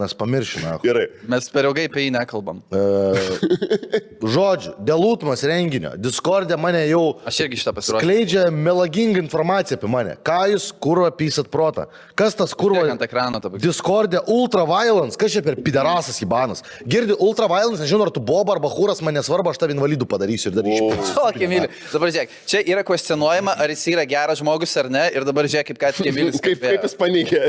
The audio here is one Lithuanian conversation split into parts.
Mes pamiršime. Gerai. Mes per ilgai apie jį nekalbam. Žodžiu, dėl Utmos renginio. Discord'e mane jau Aš irgi šitą pasiruošiu. skleidžia melagingą informaciją apie mane. Ką jūs kurva pysat protą? Kas tas kurva? Ant ekrano tą. Discord'e Ultra Violence. Kas čia per piderasas įbanas? Girdi Ultra Violence, nežinau, ar tu boba arba hūras, man nesvarbu, aš tave invalidų padarysiu ir dar išpirksiu. Tokį myliu. Dabar žiūrėk, čia yra kvestionuojama, ar jis yra geras žmogus ar ne. Ir dabar žiūrėk, kaip ką tik Emilis Kaip jis paneigė.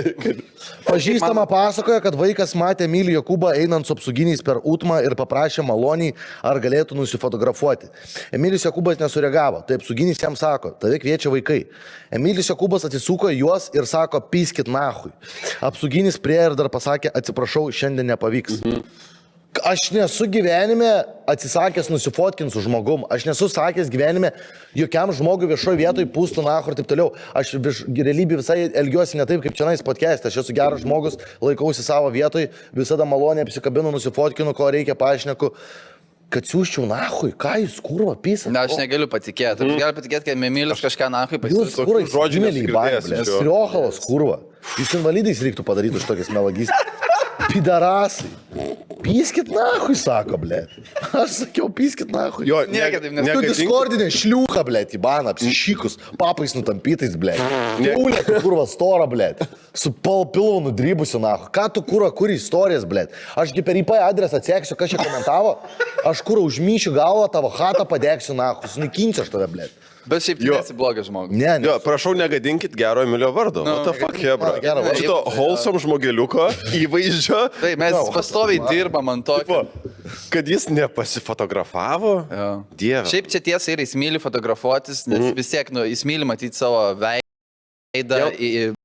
Pažįstama pasakoja, kad vaikas matė Emilį Jokūbą einant su apsauginiais per Utmą ir paprašė maloniai, ar galėtų nusifotografuoti. Emilis Jokūbas nesureagavo, tai apsauginis jam sako, tave kviečia vaikai. Emilis Jokūbas atsisuko į juos ir sako, pyskit nahui. Apsauginis prie ir dar pasakė, atsiprašau, šiandien nepavyks. Aš nesu gyvenime atsisakęs nusifotkinti su žmogum. Aš nesu sakęs gyvenime jokiam žmogui viešoje vietoje pūstų nahu ir taip toliau. Aš realybėje visai elgiuosi ne taip, kaip čia nais podcast'e. Aš esu geras žmogus, laikausi savo vietoje, visada maloniai apsikabinu, nusifotkinu, ko reikia, paaišneku. Kad siūščiau nahui, ką jūs kurva pysat? Na, aš negaliu patikėti. Aš galiu patikėti, kad Emilis kažką nahui Jūs pasiūlė. kurva žodžių įsimėlį į banką, nesugirdėjęs iš jo. Striohalas kurva. Jūs invalidais reiktų padaryti už tokias melagystės. Pidarasai. Pyskit nahui, sako, ble. Aš sakiau, pyskit nahui. Jo, Niekad taip Tu diskordinė šliūcha, ble, į baną, apsišykus, papais nutampytais, ble. Kiaulė, tu kurva stora, ble. Su pilvu nudrybusiu, nahu. Ką tu kurva kuri istorijas, ble. Ašgi per IP adresą atseksiu, kas čia komentavo. Aš kurva užmyšiu galvą, tavo hatą padėksiu, nahu. Sunaikinsiu aš tave, ble. Bet šiaip tu esi blogas žmogus. Ne, Jo, prašau, negadinkit gero Emilio vardo. What the fuck, hebra. Gero vardo. Šito wholesome žmogeliuko įvaizdžio, Tai mes pastoviai dirbam ant to. kad jis nepasifotografavo. Dieve. Šiaip čia tiesa ir jis myli fotografuotis, nes vis tiek, jis myli matyti savo veidą.